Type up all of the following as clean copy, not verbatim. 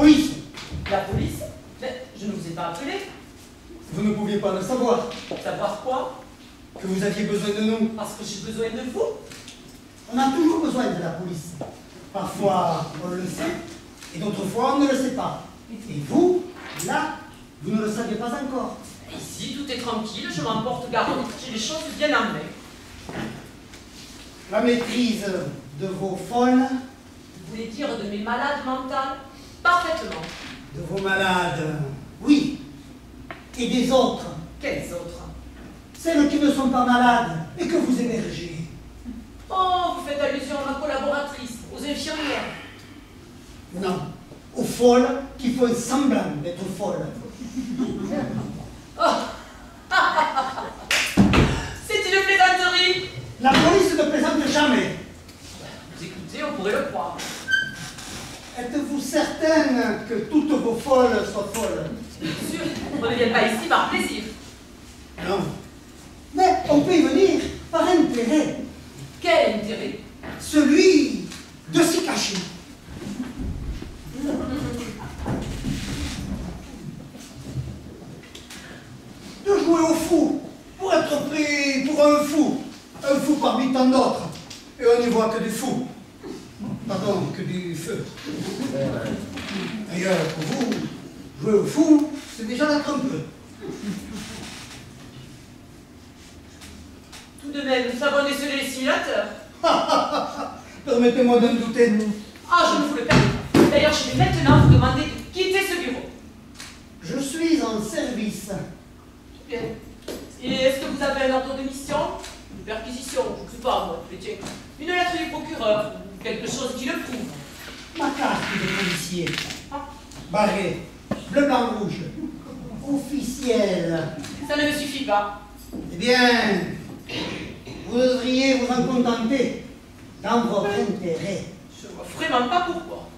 police. La police? Mais je ne vous ai pas appelé. Vous ne pouviez pas le savoir. Savoir quoi? Que vous aviez besoin de nous. Parce que j'ai besoin de vous. On a toujours besoin de la police. Parfois, on le sait, et d'autres fois, on ne le sait pas. Et vous, là, vous ne le saviez pas encore. Ici, tout est tranquille, je m'en porte garant. J'ai les choses bien en main. La maîtrise de vos folles, Vous voulez dire de mes malades mentales? Parfaitement. de vos malades, oui, et des autres, Quelles autres? celles qui ne sont pas malades et que vous hébergez. Oh, vous faites allusion à ma collaboratrice, aux infirmières. Non, aux folles qui font semblant d'être folles. Oh. C'est une plaisanterie. La police ne plaisante jamais. Vous écoutez, on pourrait le croire. Êtes-vous certaine que toutes vos folles soient folles? Bien sûr, on ne vient pas ici par plaisir. Non. Mais on peut y venir par intérêt. Quel intérêt? Celui de s'y cacher. De jouer au fou, pour être pris pour un fou parmi tant d'autres. Et on n'y voit que du fou. Pardon, que du feu. D'ailleurs, pour vous, jouer au fou, c'est déjà d'être un peu. Tout de même, nous savons déceler les simulateurs. Permettez-moi d'en douter. Ah, je ne vous le permets pas. D'ailleurs, je vais maintenant vous demander de quitter ce bureau. Je suis en service. Bien. Et est-ce que vous avez un ordre de mission? Une perquisition, je ne sais pas, moi, mais tiens. Une lettre du procureur, ou quelque chose qui le prouve. Ma carte de policier. Ah, Barré. Bleu, blanc, rouge. Officiel. ça ne me suffit pas. Eh bien, vous devriez vous en contenter dans votre intérêt. Je ne vois vraiment pas pourquoi.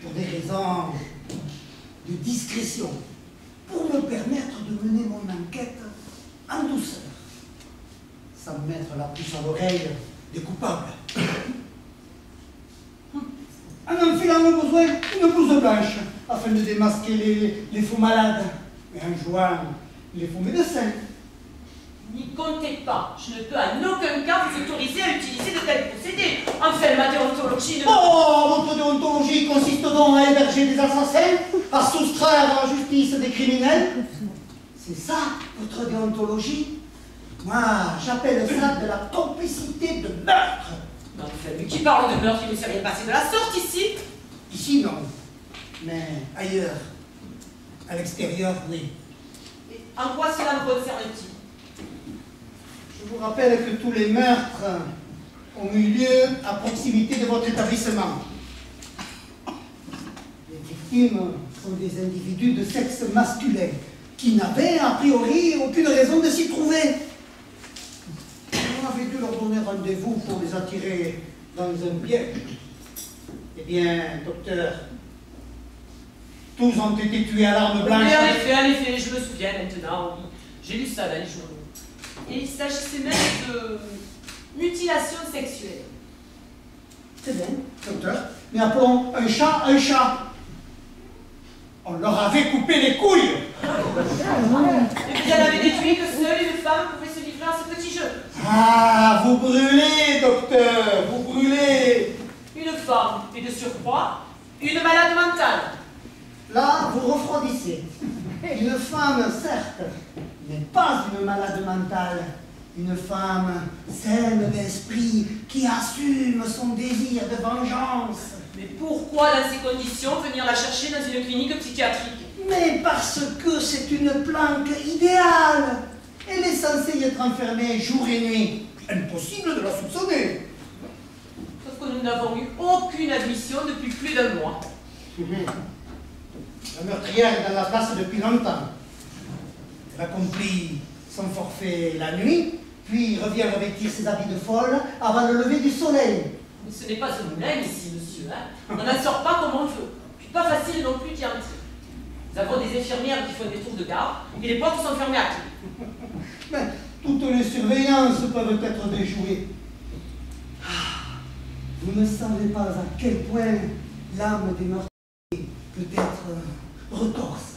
Pour des raisons de discrétion. Pour me permettre de mener mon enquête en douceur. Sans mettre la puce à l'oreille des coupables. En enfilant au besoin une blouse blanche, afin de démasquer les faux malades, et en jouant les faux médecins. N'y comptez pas. Je ne peux en aucun cas vous autoriser à utiliser de tels procédés. Enfin, ma déontologie ne... Oh, votre déontologie consiste donc à héberger des assassins, à soustraire à la justice des criminels. C'est ça, votre déontologie? Moi, j'appelle ça de la complicité de meurtre. Mais enfin, mais qui parle de meurtre? Il ne s'est rien passé de la sorte ici. Ici, non. Mais ailleurs, à l'extérieur, oui. Et en quoi cela me concerne-t-il? Je vous rappelle que tous les meurtres ont eu lieu à proximité de votre établissement. Les victimes sont des individus de sexe masculin qui n'avaient a priori aucune raison de s'y trouver. On avait dû leur donner rendez-vous pour les attirer dans un piège. Eh bien, docteur, tous ont été tués à l'arme blanche. Oui, en effet, je me souviens maintenant, oui. J'ai lu ça dans les journaux. Et il s'agissait même de mutilation sexuelle. C'est bien, docteur. Mais appelons un chat un chat. On leur avait coupé les couilles. Et vous en avez déduit que seule une femme pouvait se livrer à ce petit jeu. Ah, vous brûlez, docteur, vous brûlez. Une femme, et de surcroît, une malade mentale. Là, vous refroidissez. Une femme, certes, mais pas une malade mentale. Une femme saine d'esprit qui assume son désir de vengeance. Mais pourquoi, dans ces conditions, venir la chercher dans une clinique psychiatrique? Mais parce que c'est une planque idéale. Elle est censée y être enfermée jour et nuit. Impossible de la soupçonner. Sauf que nous n'avons eu aucune admission depuis plus d'un mois. La meurtrière est dans la place depuis longtemps. Elle accomplit son forfait la nuit, puis revient revêtir ses habits de folle avant le lever du soleil. Mais ce n'est pas un moulin ici, monsieur. Hein. On n'en sort pas comme on veut. Puis pas facile non plus d'y entrer. Nous avons des infirmières qui font des tours de garde, et les portes sont fermées à clé. Mais toutes les surveillances peuvent être déjouées. Ah, vous ne savez pas à quel point l'âme des meurtriers peut être retorse,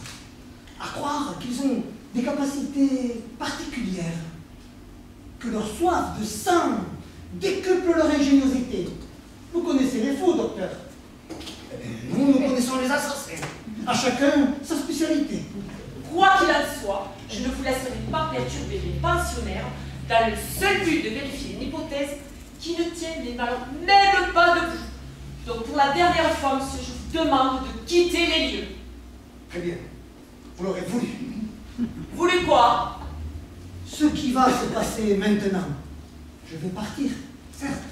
à croire qu'ils ont des capacités particulières, que leur soif de sang décuple leur ingéniosité. Vous connaissez les faux, docteur. Nous connaissons les assassins. À chacun sa spécialité. Quoi qu'il en soit, je ne vous laisserai pas perturber les pensionnaires dans le seul but de vérifier une hypothèse qui ne tient les malheurs même pas de vous. Donc pour la dernière fois, monsieur, je vous demande de quitter les lieux. Très bien. Vous l'aurez voulu. Voulu quoi? Ce qui va se passer maintenant. Je vais partir, certes,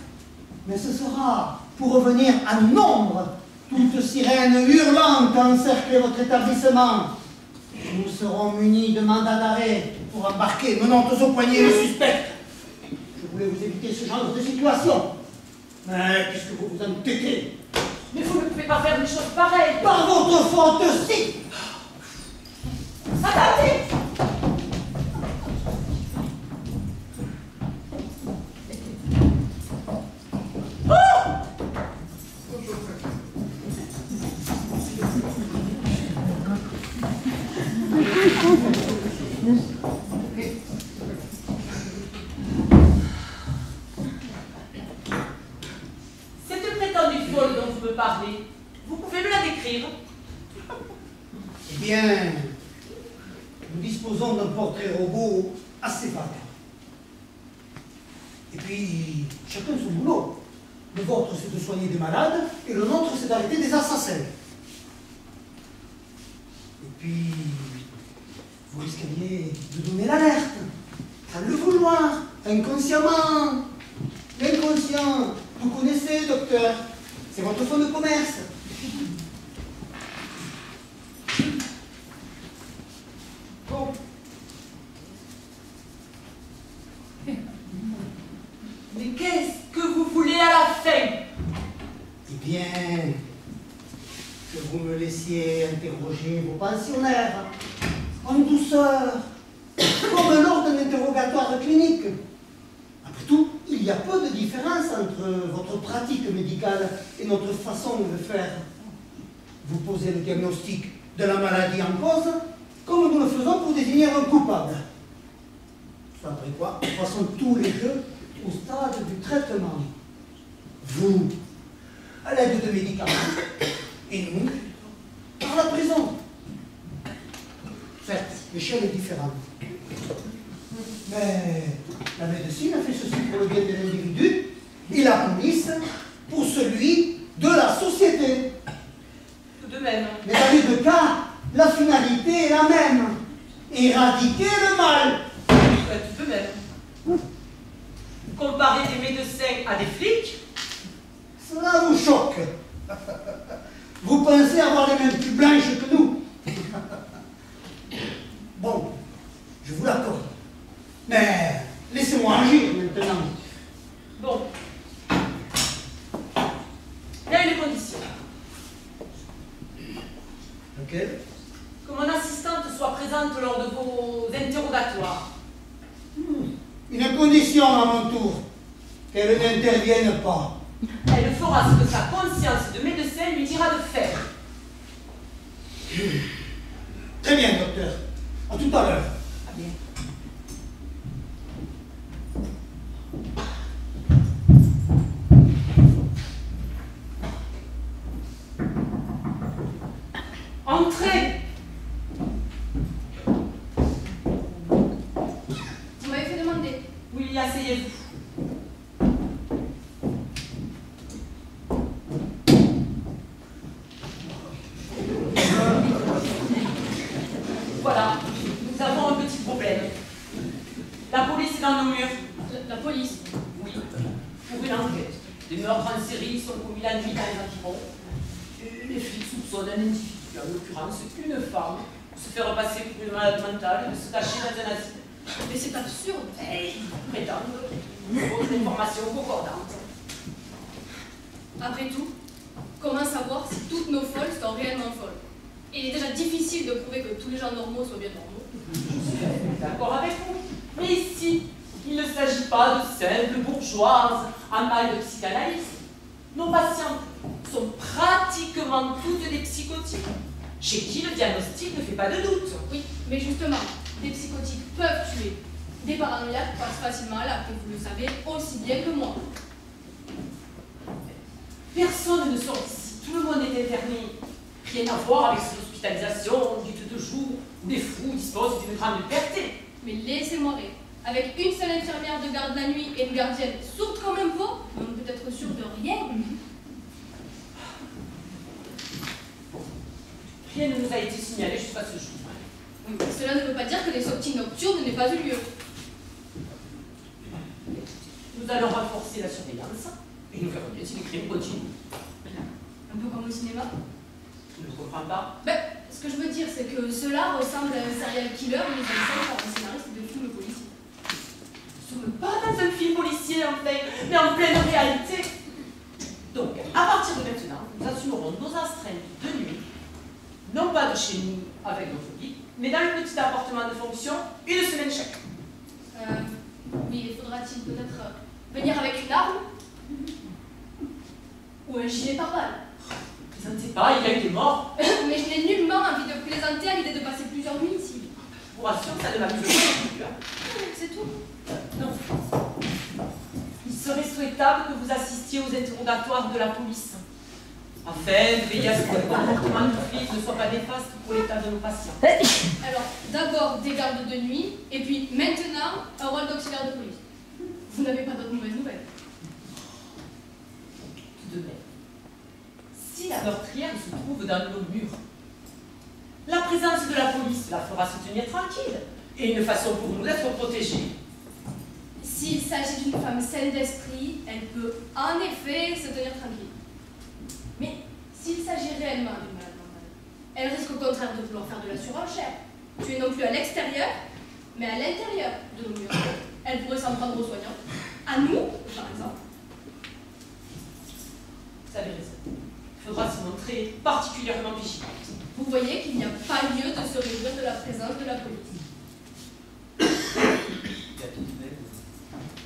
mais ce sera pour revenir à nombre. Toute sirène hurlante encercler votre établissement. Nous serons munis de mandats d'arrêt pour embarquer, menant aux poignets le suspect. Je voulais vous éviter ce genre de situation. Mais puisque vous vous entêtez. Mais vous ne pouvez pas faire des choses pareilles. Par votre faute, si. Attendez! Cette prétendue folle dont vous me parlez, vous pouvez me la décrire? Eh bien, nous disposons d'un portrait robot assez vague. Et puis, chacun son boulot. Le vôtre, c'est de soigner des malades, et le nôtre, c'est d'arrêter des assassins. Et puis, vous risqueriez de donner l'alerte, sans le vouloir, inconsciemment. L'inconscient, vous connaissez, docteur, c'est votre fonds de commerce. Bon. Mais qu'est-ce que vous voulez à la fin? Eh bien, que vous me laissiez interroger vos pensionnaires, en douceur, comme lors d'un interrogatoire clinique. Après tout, il y a peu de différence entre votre pratique médicale et notre façon de le faire. Vous posez le diagnostic de la maladie en cause, comme nous le faisons pour désigner un coupable. Soit après quoi, nous passons tous les deux au stade du traitement. Vous, à l'aide de médicaments, et nous, par la prison. Certes, l'échelle est différente. Mais la médecine a fait ceci pour le bien de l'individu et la police pour celui de la société. Tout de même. Mais dans les deux cas, la finalité est la même. Éradiquer le mal. Ouais, tout de même. Comparer des médecins à des flics? Cela vous choque. Vous pensez avoir les mains plus blanches que nous. Bon, je vous l'accorde. Mais laissez-moi agir maintenant. Bon. Il y a une condition. Laquelle? Que mon assistante soit présente lors de vos interrogatoires. Une condition à mon tour. Qu'elle n'intervienne pas. Elle fera ce que sa conscience de médecin lui dira de faire. Très bien, docteur. À tout à l'heure. Ah bien. Entrez! Vous m'avez fait demander. Oui, asseyez-vous. Voilà, nous avons un petit problème. La police est dans nos murs. La police. Oui, pour une enquête. Des meurtres en série sont commis la nuit dans les environs. Et les flics soupçonnent un individu, en l'occurrence une femme, de se faire passer pour une malade mentale et de se cacher dans un asile. Mais c'est absurde. Prétendre autres informations concordantes. Après tout, comment savoir si toutes nos folles sont réellement folles? Il est déjà difficile de prouver que tous les gens normaux soient bien normaux. Je suis d'accord avec vous. Mais ici, il ne s'agit pas de simples bourgeoises en mal de psychanalyse. Nos patients sont pratiquement pratiquement toutes des psychotiques, chez qui le diagnostic ne fait pas de doute. Oui, mais justement, des psychotiques peuvent tuer. Des paranoïaques passent facilement à l'acte, et vous le savez aussi bien que moi. Personne ne sort d'ici, tout le monde est interné. Rien à voir avec ces hospitalisations dites de jour, où les fous disposent d'une grande liberté. Mais laissez-moi rire. Avec une seule infirmière de garde la nuit et une gardienne sourde comme un pot, on peut être sûr de rien. Rien ne nous a été signalé jusqu'à ce jour. Oui, mais cela ne veut pas dire que les sorties nocturnes n'aient pas eu lieu. Nous allons renforcer la surveillance et nous verrons bien si les crimes continuent. Un peu comme au cinéma. Je ne comprends pas. Ben, ce que je veux dire, c'est que cela ressemble à un serial killer mis en scène par un scénariste de film policier. Nous ne sommes pas dans un film policier en fait, mais en pleine réalité. Donc, à partir de maintenant, nous assumerons nos astreintes de nuit, non pas de chez nous avec notre guide, mais dans le petit appartement de fonction, une semaine chaque. Oui, faudra-t-il peut-être venir avec une arme? Ou un gilet pare-balles? Je ne sais pas, il y a eu des morts. Mais je n'ai nullement envie de plaisanter à l'idée de passer plusieurs nuits ici. Je vous rassure, ça ne m'amuse pas. C'est tout. Non. Il serait souhaitable que vous assistiez aux interrogatoires de la police, afin de veiller à ce que le comportement du flic ne soit pas néfaste pour l'état de nos patients. Alors, d'abord des gardes de nuit, et puis maintenant, un rôle d'auxiliaire de police. Vous n'avez pas d'autres mauvaises nouvelles? Tout de même, si la meurtrière se trouve dans nos murs, la présence de la police la fera se tenir tranquille, et une façon pour nous d'être protégés. S'il s'agit d'une femme saine d'esprit, elle peut en effet se tenir tranquille. Mais s'il s'agit réellement d'une malade mentale, elle risque au contraire de vouloir faire de la surenchère. Tu es non plus à l'extérieur, mais à l'intérieur de nos murs. Elle pourrait s'en prendre aux soignants, à nous, par exemple. Vous avez raison. Il faudra se montrer particulièrement vigilante. Vous voyez qu'il n'y a pas lieu de se réjouir de la présence de la police.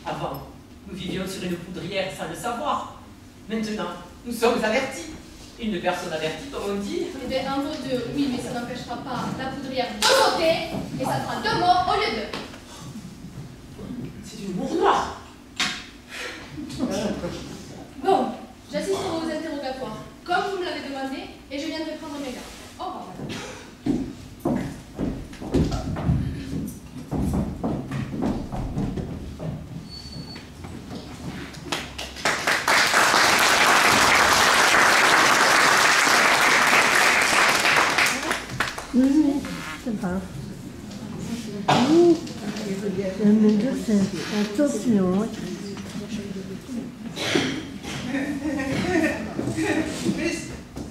Avant, nous vivions sur une poudrière sans le savoir. Maintenant, nous sommes avertis. Une personne avertie, comme on dit. Eh bien, un mot de oui, mais ça n'empêchera pas la poudrière de sauter, et ça fera 2 morts au lieu de. C'est du humour noir. Bon, j'assisterai aux interrogatoires, comme vous me l'avez demandé, et je viendrai prendre mes gardes. Au revoir, madame. Mais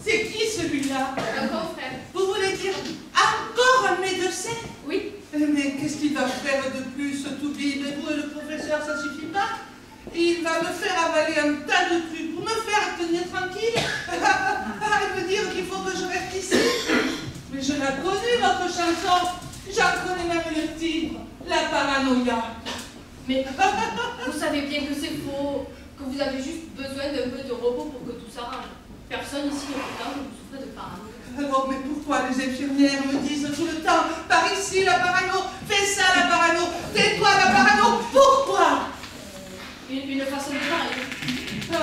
c'est qui celui-là? Un confrère. Vous voulez dire encore un médecin? Oui. Mais qu'est-ce qu'il va faire de plus, Toubi? Mais vous et le professeur, ça suffit pas? Il va me faire avaler un tas de trucs pour me faire tenir tranquille. Il veut dire qu'il faut que je reste ici. Mais je l'ai connue, votre chanson. J'en connais même le titre, La paranoïa. Mais vous savez bien que c'est faux, que vous avez juste besoin d'un peu de repos pour que tout s'arrange. Personne ici ne prétend que vous souffrez de parano. Alors, mais pourquoi les infirmières me disent tout le temps, par ici la parano, fais ça la parano, tais-toi la parano, pourquoi? Une façon de parler. Ah,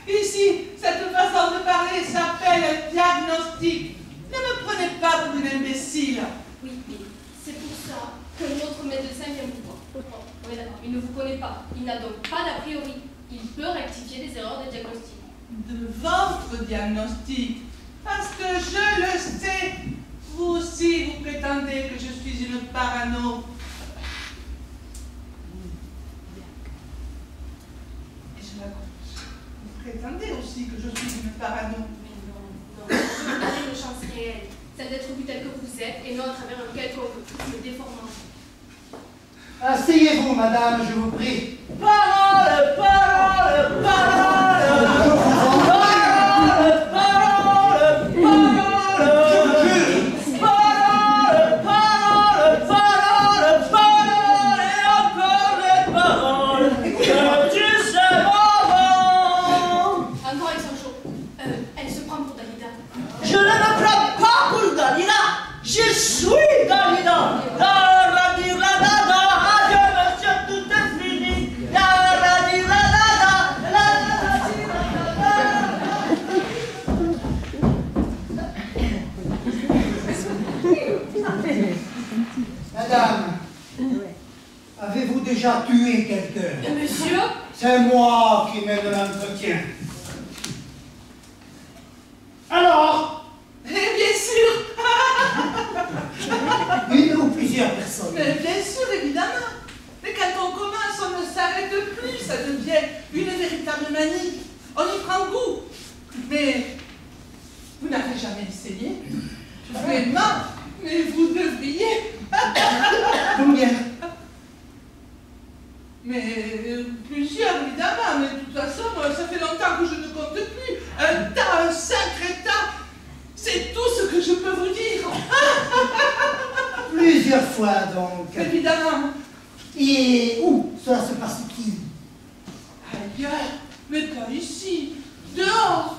mais ici, cette façon de parler s'appelle un diagnostic. Ne me prenez pas pour une imbécile. Oui, mais c'est pour ça que notre médecin vient vous voir. Bon, on est d'accord, il ne vous connaît pas. Il n'a donc pas d'a priori. Il peut rectifier les erreurs de diagnostic. De votre diagnostic, parce que je le sais, vous aussi vous prétendez que je suis une parano. Et je la crois. Vous prétendez aussi que je suis une parano. Mais non, vous avez une chance réelle. Celle d'être vu tel que vous êtes et non à travers un quelconque prisme déformant. Asseyez-vous, madame, je vous prie. Parole, parole, parole. Parole, parole, parole. Parole, parole, parole, parole. Et encore des paroles que tu sais maman. Encore elles sont chaudes. Elles déjà tué quelqu'un. Monsieur? C'est moi qui mène l'entretien. Alors, Eh bien sûr. une ou plusieurs personnes? Mais bien sûr, évidemment. Mais quand on commence, on ne s'arrête plus. Ça devient une véritable manie. On y prend goût. Mais vous n'avez jamais essayé? Vraiment? Mais vous devriez. Combien? Mais plusieurs, évidemment. Mais de toute façon, moi, ça fait longtemps que je ne compte plus. Un tas, un sacré tas. C'est tout ce que je peux vous dire. Plusieurs fois, donc. Évidemment. Et où cela se passe-t-il? Ailleurs, mais pas ici. Dehors.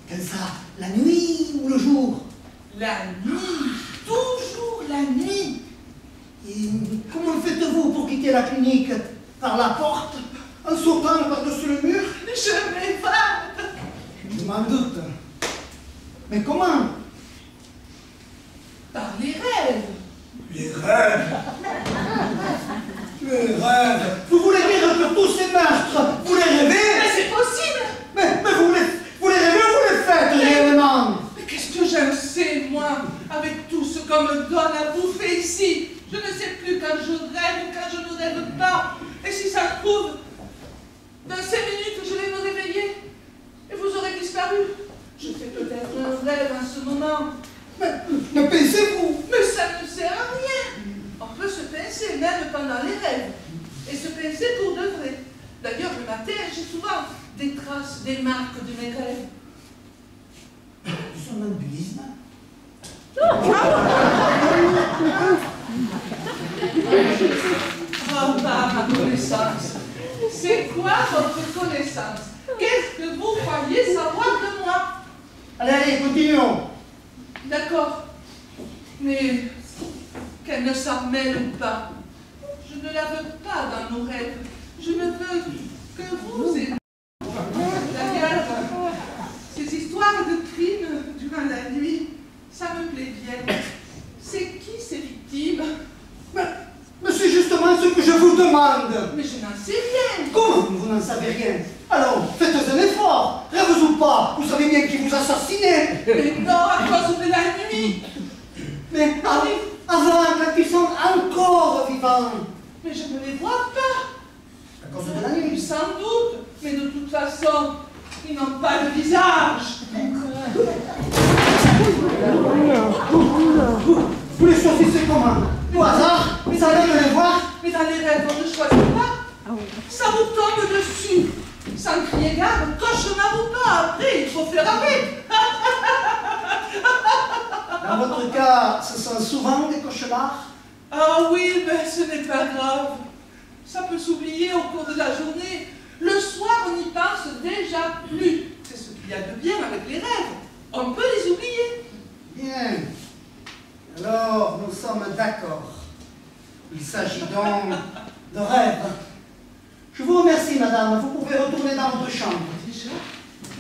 Comme ça, la nuit ou le jour? La nuit. Toujours la nuit. Et comment faites-vous pour quitter la clinique? Par la porte? En sautant par-dessus le mur? Je m'évade. Je m'en doute. Mais comment? Par les rêves. Les rêves? Les rêves? Vous voulez dire que tous ces meurtres, vous les rêvez? Mais c'est possible. Mais vous les rêvez ou vous les faites réellement? Mais qu'est-ce que j'en sais, moi, avec tout ce qu'on me donne à bouffer ici? Je ne sais plus quand je rêve ou quand je ne rêve pas. Et si ça se trouve, dans 5 minutes, je vais me réveiller et vous aurez disparu. Je fais peut-être un rêve en ce moment. Mais pensez-vous? Mais ça ne sert à rien. On peut se pincer même pendant les rêves. Et se pincer pour de vrai. D'ailleurs, le matin, j'ai souvent des traces, des marques de mes rêves. Du somnambulisme? Oh, bah, ma connaissance. C'est quoi votre connaissance? Qu'est-ce que vous croyez savoir de moi? Allez, continuons. D'accord. Mais qu'elle ne s'en mêle pas. Je ne la veux pas dans nos rêves. Je ne veux que vous et d'ailleurs, ces histoires de crimes durant la nuit, ça me plaît bien. C'est qui ces victimes? Mais c'est justement ce que je vous demande. Mais je n'en sais rien. Comment vous n'en savez rien? Alors, faites un effort. Rêve ou pas, vous savez bien qui vous assassinez. Mais non, à cause de la nuit. Mais avant, quand ils sont encore vivants. Mais je ne les vois pas. À cause de la nuit. Sans doute. Mais de toute façon, ils n'ont pas de visage. Vous les choisissez comment? Au hasard? Vous savez de les voir? Mais dans les rêves, on ne choisit pas. Ça vous tombe dessus. Sans crier gare, cauchemar ou pas, après, il faut faire avec. Dans votre cas, ce sont souvent des cauchemars? Ah oui, mais ce n'est pas grave. Ça peut s'oublier au cours de la journée. Le soir, on n'y pense déjà plus. C'est ce qu'il y a de bien avec les rêves. On peut les oublier. Bien. Alors, nous sommes d'accord. Il s'agit donc de rêves. Je vous remercie, madame. Vous pouvez retourner dans votre chambre. Déjà?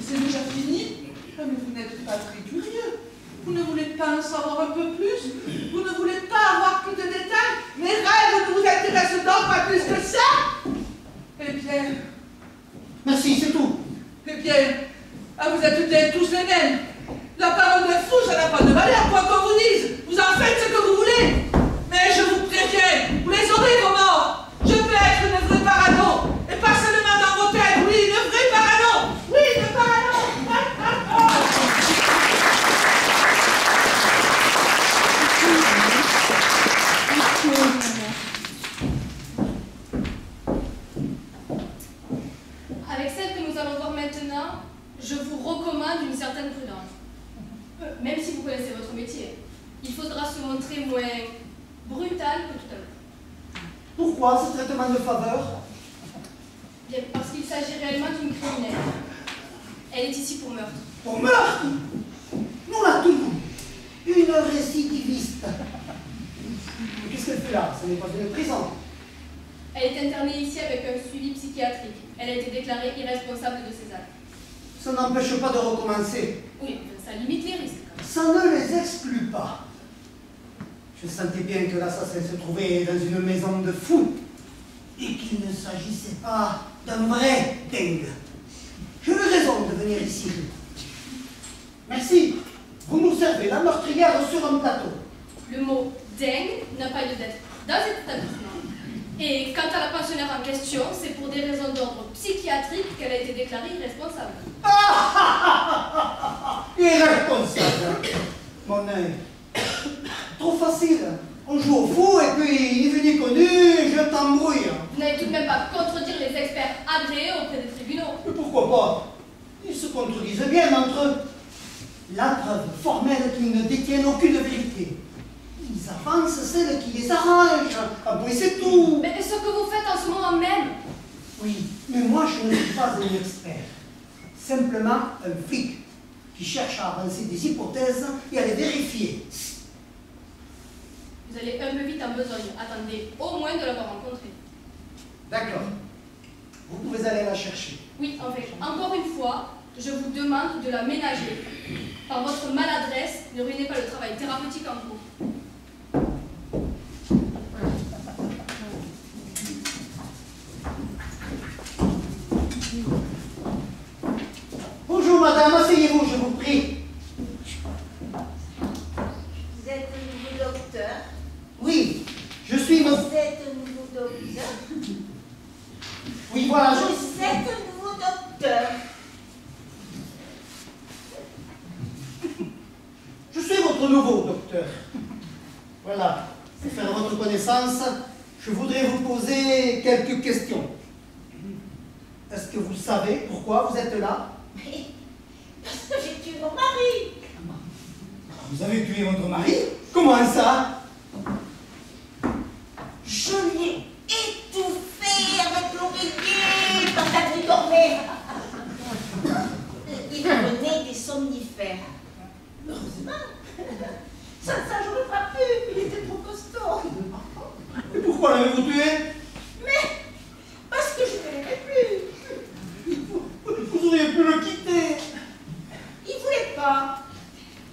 C'est déjà fini? Ah, mais vous n'êtes pas très curieux. Vous ne voulez pas en savoir un peu plus? Vous ne voulez pas avoir plus de détails? Mes rêves ne vous intéressent donc pas plus que ça? Eh bien... Merci, c'est tout. Eh bien... Ah, vous êtes bien tous les mêmes. La parole d'un fou, ça n'a pas de valeur, quoi qu'on vous dise. Vous en faites ce que vous voulez. Mais je vous préviens, vous les aurez vos morts. Je peux être une vraie parano. Et pas seulement dans vos têtes. Oui, une vraie parano. Oui, une parano. Avec celle que nous allons voir maintenant, je vous recommande une certaine prudence. Même si vous connaissez votre métier, il faudra se montrer moins brutal que tout à l'heure. Pourquoi ce traitement de faveur? Bien, parce qu'il s'agit réellement d'une criminelle. Elle est ici pour meurtre. Pour meurtre? Nous la tenons. Une récidiviste. Mais qu'est-ce qu'elle fait là? Ce n'est pas une prison. Elle est internée ici avec un suivi psychiatrique. Elle a été déclarée irresponsable de ses actes. Ça n'empêche pas de recommencer. Oui, ça limite les risques. Ça ne les exclut pas. Je sentais bien que l'assassin se trouvait dans une maison de fous. et qu'il ne s'agissait pas d'un vrai dingue. J'ai eu raison de venir ici. Merci. Vous nous servez la meurtrière sur un plateau. Le mot dingue n'a pas lieu d'être dans cet établissement. Et quant à la pensionnaire en question, c'est pour des raisons d'ordre psychiatrique qu'elle a été déclarée irresponsable. Irresponsable. Mon œil. Trop facile. On joue au fou et puis, ni vu ni connu, je t'embrouille. Vous n'allez tout de même pas contredire les experts agréés auprès des tribunaux. Mais pourquoi pas? Ils se contredisent bien entre eux. La preuve formelle qu'ils ne détiennent aucune vérité. Ils avancent celle qui les arrange. Ah bon, et c'est tout. Mais ce que vous faites en ce moment même. Oui, mais moi je ne suis pas un expert. Simplement un flic qui cherche à avancer des hypothèses et à les vérifier. Vous allez un peu vite en besogne. Attendez au moins de l'avoir rencontrée. D'accord. Vous pouvez aller la chercher. Oui, en fait, encore une fois, je vous demande de la ménager. Par votre maladresse, ne ruinez pas le travail thérapeutique en cours. Bonjour madame, asseyez-vous, je vous prie. Vous êtes un nouveau docteur? Oui, je suis... Vous êtes un nouveau docteur? Oui, voilà, Vous êtes un nouveau docteur? Je suis votre nouveau docteur. Voilà, pour faire votre connaissance, je voudrais vous poser quelques questions. Est-ce que vous savez pourquoi vous êtes là? Mais parce que j'ai tué mon mari. Vous avez tué votre mari? Comment ça? Je l'ai étouffé avec l'oreiller pendant qu'il dormait. Il prenait des somnifères. Heureusement. Ça, j'aurais pas pu. Il était trop costaud. Et pourquoi l'avez-vous tué? Mais parce que je ne l'aimais plus. Vous auriez pu le quitter. Il voulait pas.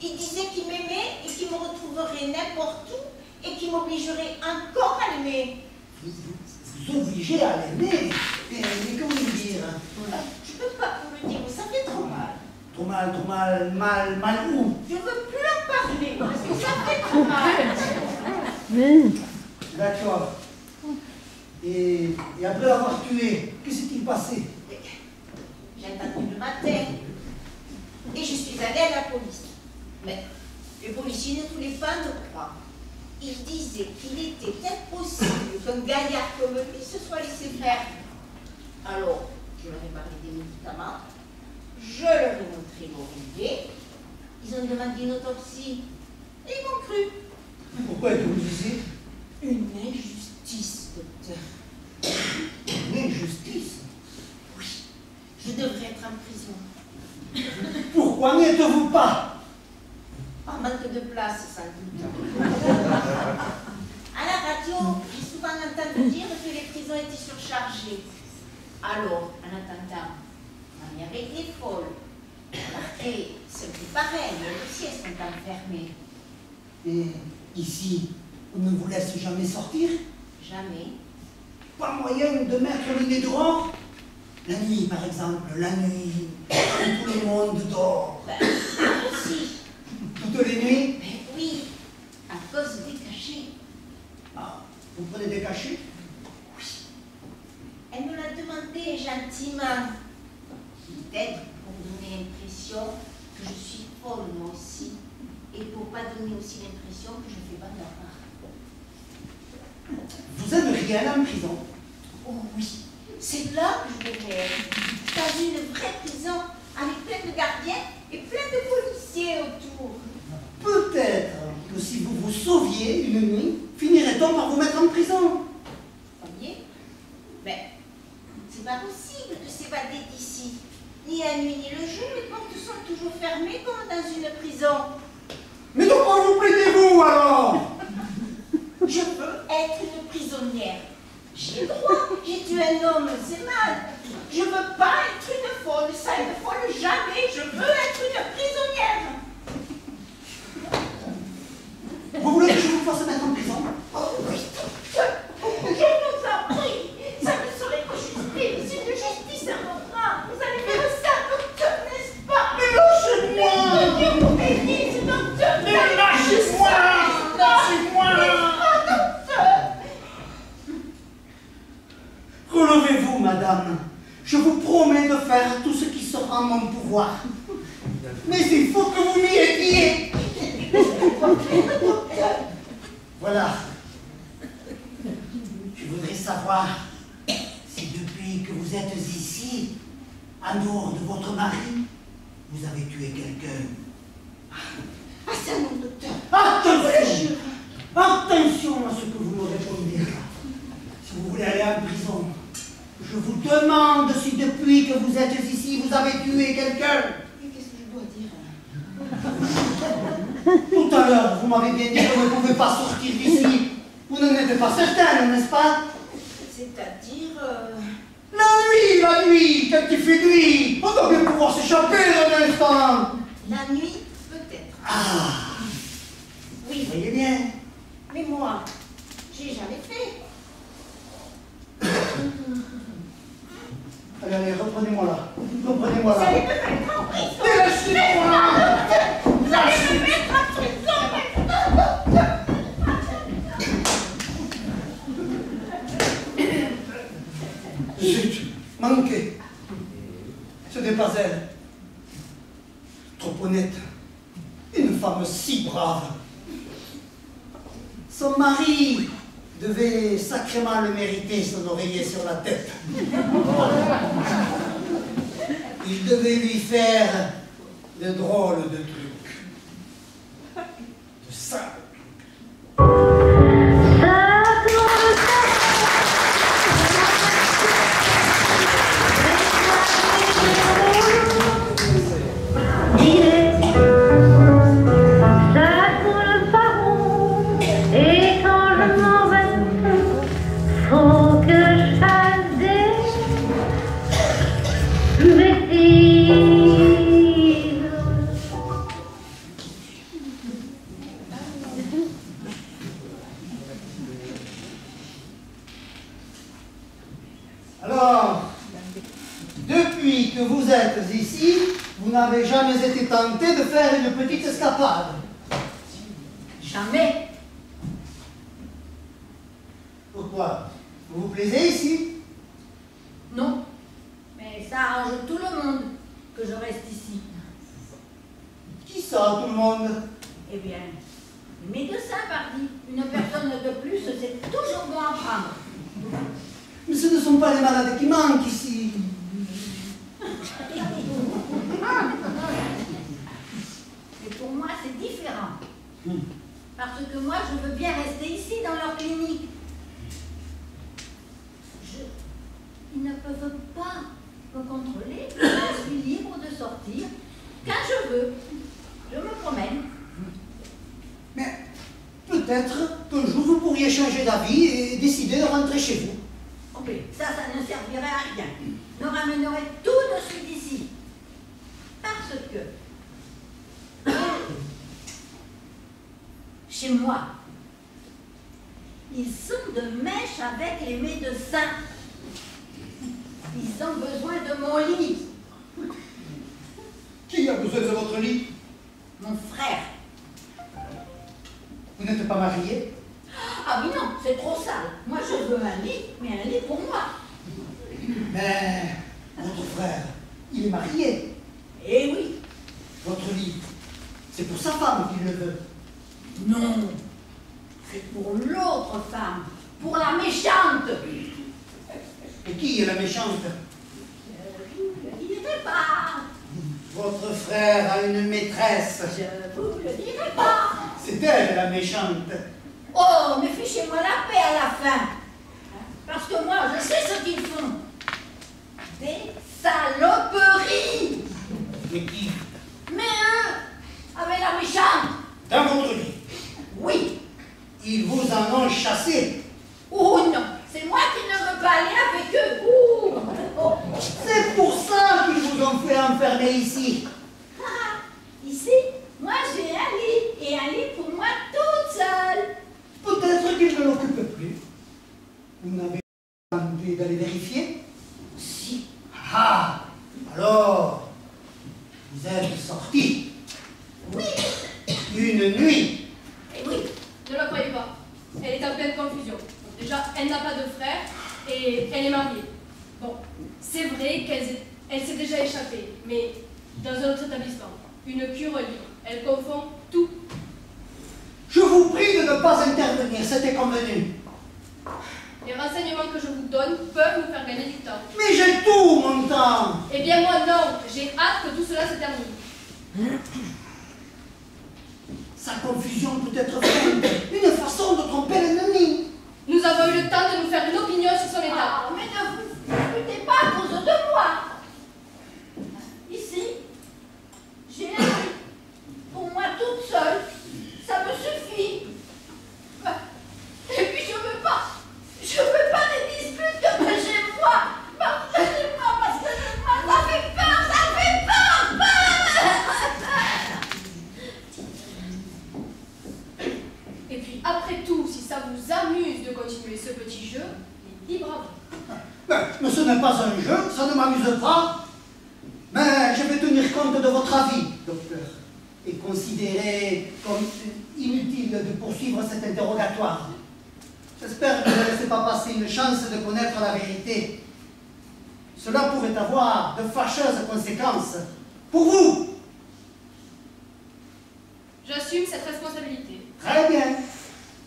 Il disait qu'il m'aimait et qu'il me retrouverait n'importe où et qu'il m'obligerait encore à l'aimer. Vous obligez à l'aimer. Mais comment lui dire? Je peux pas vous le dire, ça fait trop mal. Trop mal, mal où? Je veux plus en parler parce que ça fait trop mal. D'accord. Et après l'avoir tué, que s'est-il passé? J'ai attendu le matin et je suis allée à la police. Mais les policiers ne voulaient pas me croire. Ils disaient qu'il était impossible qu'un gaillard comme lui se soit laissé faire. Alors, je leur ai parlé des médicaments, je leur ai montré l'oreiller, ils ont demandé une autopsie et ils m'ont cru. Pourquoi est-ce que vous disiez? Une injustice, docteur. Une injustice? Oui, je devrais être en prison. Pourquoi n'y êtes-vous pas? Par manque de place, sans doute. À la radio, j'ai souvent entendu dire que les prisons étaient surchargées. Alors, en attendant, ma mère était folle. Et c'est plus pareil, elles aussi, elles sont enfermées. Et ici, on ne vous laisse jamais sortir? Jamais. Pas moyen de mettre le nez dehors? La nuit, par exemple, la nuit, quand tout le monde dort. Ben, aussi. Toutes les nuits? Mais oui, à cause des cachets. Ah, vous prenez des cachets? Oui. Elle me l'a demandé gentiment. Peut-être pour donner l'impression que je suis folle moi aussi. Et pour pas donner aussi l'impression que je fais pas de la part. Vous aimeriez aller en prison? Oh oui, c'est là que je voudrais être. Dans une vraie prison, avec plein de gardiens et plein de policiers autour. Peut-être que si vous vous sauviez une nuit, finirait-on par vous mettre en prison? Voyez? Mais c'est pas possible de s'évader d'ici. Ni la nuit ni le jour, les portes sont toujours fermées comme dans une prison. Mais de quoi vous plaidez-vous alors? Je veux être une prisonnière. J'ai le droit, j'ai tué un homme, c'est mal. Je veux pas être une folle, ça une folle jamais. Je veux être une prisonnière. Vous voulez que je vous fasse mettre en prison? Oh oui, je vous en prie. voir. Mais il faut que vous m'y aidiez. Voilà. Je voudrais savoir si depuis que vous êtes ici, en dehors de votre mari, vous avez tué quelqu'un. Ah, c'est mon docteur. Attention! Attention à ce que vous me répondez. Si vous voulez aller en prison, je vous demande si depuis que vous êtes ici, vous avez tué quelqu'un. Et qu'est-ce que je dois dire? Tout à l'heure, vous m'avez bien dit que vous ne pouvez pas sortir d'ici. Vous n'en êtes pas certaine, n'est-ce pas? C'est-à-dire... La nuit, quand il fait nuit, on doit bien pouvoir s'échapper un instant. La nuit, peut-être. Ah, Oui, vous voyez bien. mais moi, j'ai jamais fait. Allez, allez, reprenez-moi là. Reprenez-moi Vous là. allez me mettre en prison. Lâchez-moi! Vous allez me mettre en prison Zut, manqué. Ce n'est pas elle. Trop honnête. Une femme si brave. Son mari devait sacrément le mériter, son oreiller sur la tête. Il devait lui faire de drôles de trucs. De ça. Alors, depuis que vous êtes ici, vous n'avez jamais été tenté de faire une petite escapade. Jamais. Pourquoi? Vous vous plaisez ici? Non. Mais ça arrange tout le monde que je reste ici. Qui ça, tout le monde? Eh bien, les médecins partis. Une personne de plus, c'est toujours bon à prendre. Mais ce ne sont pas les malades qui manquent ici. Mais pour moi, c'est différent. Parce que moi, je veux bien rester ici dans leur clinique. Ils ne peuvent pas me contrôler. Je suis libre de sortir quand je veux. Je me promène. Mais peut-être qu'un jour vous pourriez changer d'avis et décider de rentrer chez vous. Ok, ça ne servirait à rien. Nous ramènerait tout de suite ici. Parce que chez moi, ils sont de mèche avec les médecins. Ils ont besoin de mon lit. Qui a besoin de votre lit? Mon frère. Vous n'êtes pas marié? Ah oui, non, c'est trop sale. Moi, je veux un lit, mais un lit pour moi. Mais votre frère, il est marié. Eh oui. Votre lit, c'est pour sa femme qu'il le veut. Non, c'est pour l'autre femme, pour la méchante. Et qui est la méchante? Je vous le dirai pas. Votre frère a une maîtresse. Je vous le dirai pas. C'est elle la méchante. Oh, mais fichez-moi la paix à la fin. Parce que moi, je sais ce qu'ils font. Des saloperies. Mais qui? Mais eux, avec la méchante. Dans votre lit. Oui. Ils vous en ont chassé. Oh non, c'est moi qui ne veux pas aller avec eux. Ouh. Oh. C'est pour ça qu'ils vous ont fait enfermer ici. Ah, ici, moi j'ai un lit. Et un lit pour moi toute seule. Peut-être qu'ils ne l'occupent plus. Vous n'avez pas envie d'aller vérifier? Si. Ah! Alors, vous êtes sortis. Oui. Une nuit. Et oui. Ne la croyez pas. Elle est en pleine confusion. Déjà, elle n'a pas de frère et elle est mariée. Bon, c'est vrai qu'elle s'est déjà échappée, mais dans Une cure libre. Elle confond tout. Je vous prie de ne pas intervenir, c'était convenu. Les renseignements que je vous donne peuvent nous faire gagner du temps. Mais j'ai tout mon temps. Eh bien moi non, j'ai hâte que tout cela se termine. Sa confusion peut être feinte, une façon de tromper l'ennemi. Nous avons eu le temps de nous faire une opinion sur son état. Ah, mais ne vous disputez pas à cause de moi. Ici, j'ai un lit. Pour moi toute seule, ça me suffit. Et puis je veux pas des disputes comme chez moi. Pardonnez-moi parce que ça fait peur, Et puis après tout, si ça vous amuse de continuer ce petit jeu, libre à vous. Mais ce n'est pas un jeu, ça ne m'amuse pas. Mais je vais tenir compte de votre avis, docteur, et considérer comme inutile de poursuivre cet interrogatoire. J'espère que vous ne laissez pas passer une chance de connaître la vérité. Cela pourrait avoir de fâcheuses conséquences pour vous. J'assume cette responsabilité. Très bien.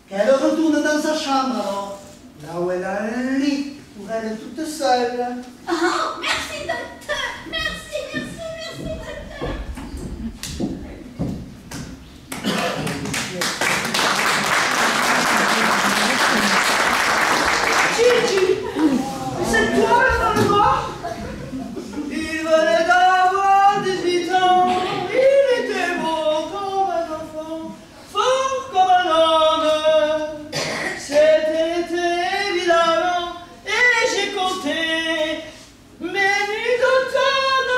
Qu'elle retourne dans sa chambre alors, là où elle a un lit pour elle toute seule. Oh, merci docteur. Merci docteur. Gigi, c'est toi le noir? Il venait d'avoir 18 ans, il était beau comme un enfant, fort comme un homme. C'était l'été évidemment, et j'ai compté mes nuits d'automne.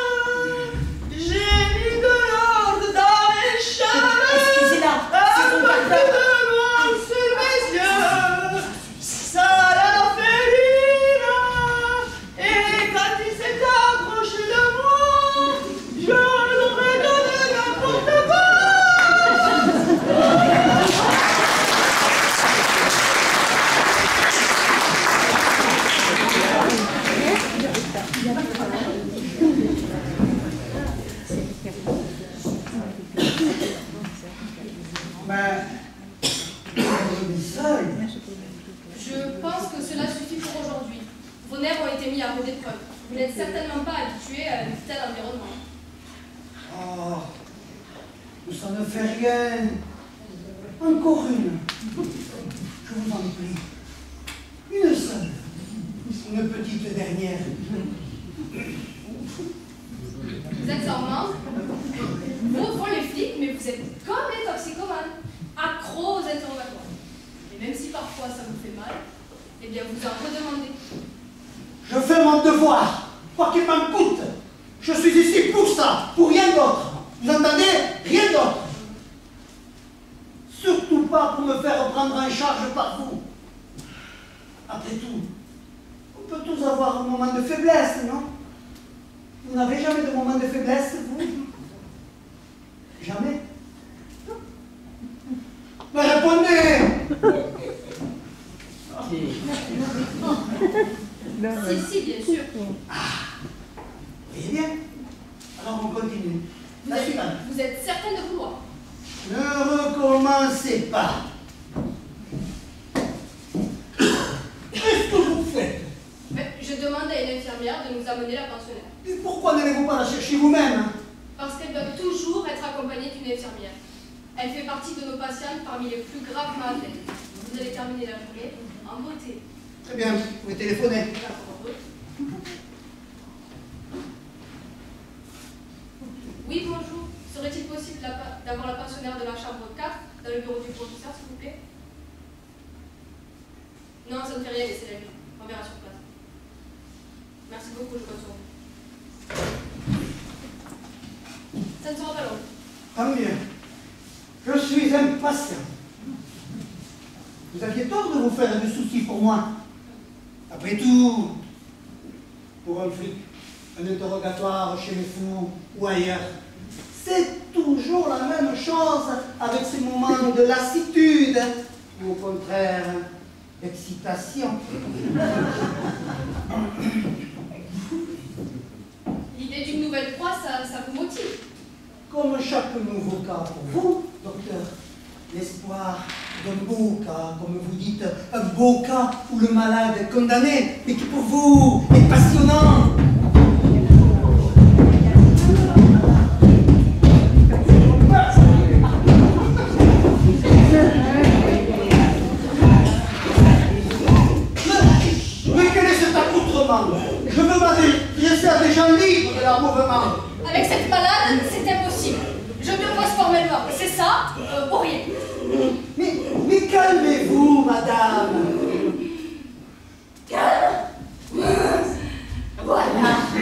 J'ai mis de l'ordre dans mes cheveux. Excusez-la, c'est son Un peu pardon. de noir sur mes yeux. Ça l'a fait rire. Et quand il s'est approché de moi, je lui aurais donné n'importe quoi. Mais je suis seule. Je pense que cela suffit pour aujourd'hui. Vos nerfs ont été mis à rude épreuve. Vous n'êtes certainement pas habitué à un tel environnement. Oh, ça ne fait rien. Encore une. Je vous en prie. Une seule. Une petite dernière. Vous êtes en manque. Vous font les flics, mais vous êtes comme les toxicomanes, accros aux interrogatoires. Et même si parfois ça vous fait mal, eh bien vous en redemandez. Je fais mon devoir, quoi qu'il m'en coûte. Je suis ici pour ça, pour rien d'autre. Vous entendez? Rien d'autre. Surtout pas pour me faire prendre en charge par vous. Après tout, on peut tous avoir un moment de faiblesse, non? Vous n'avez jamais de moment de faiblesse, vous? Jamais? Mais répondez! Si, bien sûr. Vous voyez bien? Alors on continue. Vous La suivante. êtes certaine de vouloir. Ne recommencez pas. Qu'est-ce que vous faites? Mais je demande à une infirmière de nous amener la pensionnaire. Et pourquoi n'allez-vous pas la chercher vous-même? Parce qu'elle doit toujours être accompagnée d'une infirmière. Elle fait partie de nos patientes parmi les plus gravement atteintes. Vous allez terminer la journée en beauté. Très bien, vous pouvez téléphoner. Oui, bonjour. Serait-il possible d'avoir la pensionnaire de la chambre 4 dans le bureau du professeur, s'il vous plaît? Non, ça ne fait rien, laissez-la lui. On verra sur place. Merci beaucoup, je compte sur vous. Ça ne sera pas long. Tant mieux. Je suis impatient. Vous aviez tort de vous faire du souci pour moi. Après tout, pour un flic, un interrogatoire chez les fous ou ailleurs, c'est toujours la même chose avec ces moments de lassitude ou au contraire d'excitation. L'idée d'une nouvelle proie, ça vous motive. comme chaque nouveau cas pour vous, docteur, l'espoir d'un beau cas, comme vous dites, un beau cas où le malade est condamné, mais qui pour vous est passionnant. Mais quel est cet accoutrement? Je veux m'adresser à des gens libres de leur mouvement. Avec cette malade, c'est impossible. Je me pose formellement. C'est ça, ou rien. Mais calmez-vous, madame. Calme. Voilà. Je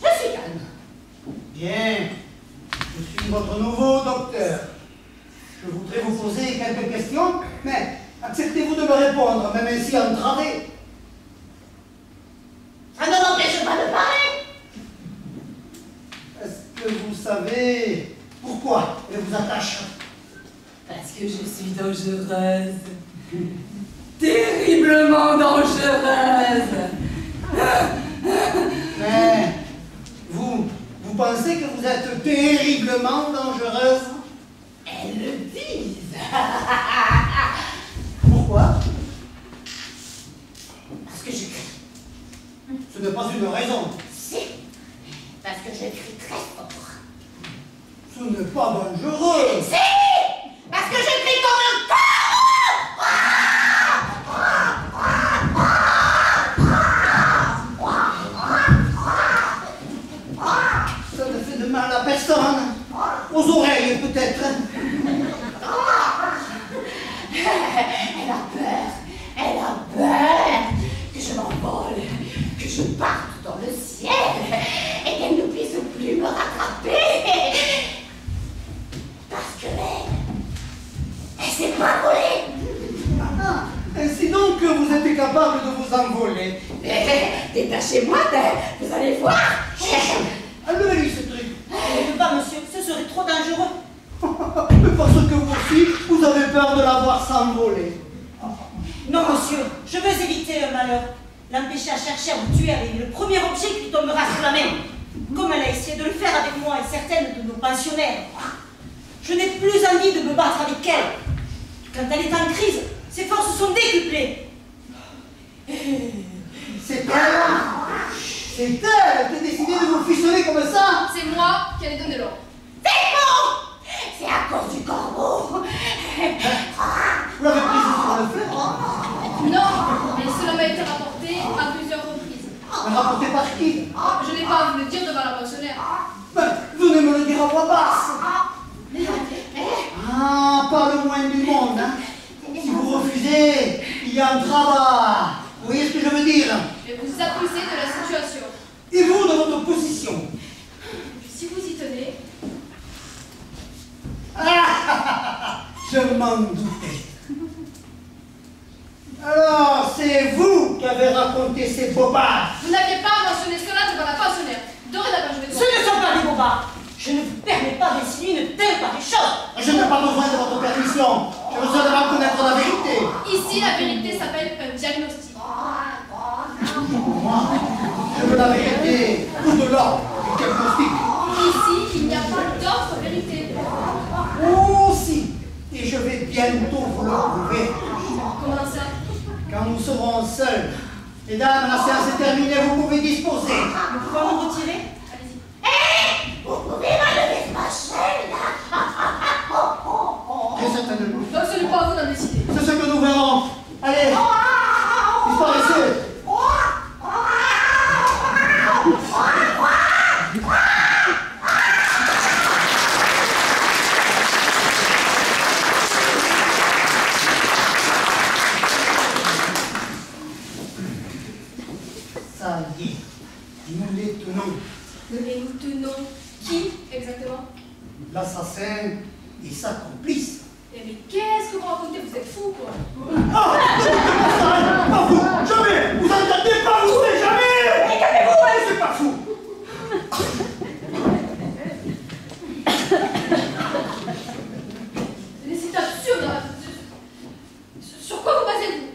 suis calme. Bien. Je suis votre nouveau docteur. Je voudrais vous poser quelques questions, mais acceptez-vous de me répondre, même ainsi entravé? Ça ne m'empêche pas de parler. Est-ce que vous savez pourquoi elle vous attache? Parce que je suis dangereuse. Terriblement dangereuse. Mais vous pensez que vous êtes terriblement dangereuse? Elles le disent. Pourquoi? Parce que je crie. Ce n'est pas une raison. Si. Parce que je crie très fort. Ce n'est pas dangereux. Si. Parce que je crie comme un corps. Ça ne fait de mal à personne. Aux oreilles, peut-être. Elle a peur. Elle a peur que je m'envole, que je parte dans le ciel et qu'elle ne puisse plus me rattraper. Parce que elle s'est pas volée. Ainsi donc que vous êtes capable de vous envoler. Détachez-moi, vous allez voir. Enlevez-lui ce truc. Ne peux pas, monsieur, ce serait trop dangereux. Mais parce que vous aussi, vous avez peur de la voir s'envoler. Non, monsieur, je veux éviter un malheur. L'empêcher à chercher à vous tuer avec le premier objet qui lui tombera sous la main. Comme elle a essayé de le faire avec moi et certaines de nos pensionnaires. Je n'ai plus envie de me battre avec elle. Quand elle est en crise, ses forces sont décuplées. C'est elle qui a décidé de vous fiçonner comme ça. C'est moi qui ai donné l'ordre. C'est bon. C'est à cause du corbeau. Vous l'avez prise sur le feu. Non, mais cela m'a été rapporté à plusieurs reprises. Rapporté par qui? Je n'ai pas à vous le dire devant la pensionnaire. Ben, venez me le dire à voix basse. Ah, pas le moins du monde, hein. Si vous refusez, il y a un travail. Vous voyez ce que je veux dire? Je vais vous accuser de la situation. Et vous, de votre position? Si vous y tenez, Je m'en doutais. Alors, c'est vous qui avez raconté ces bobards. vous n'aviez pas mentionné cela devant la pensionnaire. Dorénavant, je vais Ce ne sont pas des bobards. Je ne vous permets pas d'insinuer une telle pareille chose. Je n'ai pas besoin de votre permission. Je veux seulement connaître la vérité. Ici, la vérité s'appelle un diagnostic. Moi, je veux la vérité au-delà du diagnostic. Ici, il n'y a pas d'autre vérité. Oh si, et je vais bientôt vous le prouver. Comment ça? Quand nous serons seuls. Mesdames, la séance est terminée, vous pouvez disposer. Nous pouvons nous retirer? Allez-y. Vous pouvez m'enlever ma chaîne. Très certainement. Donc ce n'est pas à vous d'en décider. C'est ce que nous verrons. Allez, disparaissez. Ça y est, nous les tenons. Et nous tenons qui exactement? L'assassin et sa complice. Eh mais qu'est-ce que vous racontez? Vous êtes fous, quoi. Pas vous, jamais. Vous entendez pas, vous, mais jamais. Mais calmez-vous, c'est pas fou. Mais c'est absurde. Hein. Sur quoi vous basez-vous?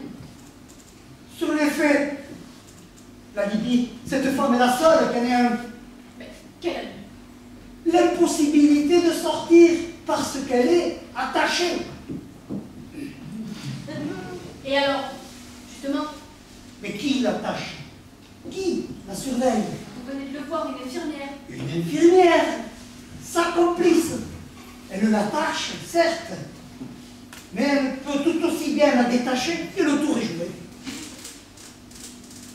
Sur les faits. La Libye, cette femme est la seule qui en ait un. Mais quelle? sortir parce qu'elle est attachée. Et alors, justement, Mais qui l'attache? Qui la surveille? vous venez de le voir, une infirmière. Une infirmière, sa complice. Elle l'attache, certes, mais elle peut tout aussi bien la détacher et le tour est joué.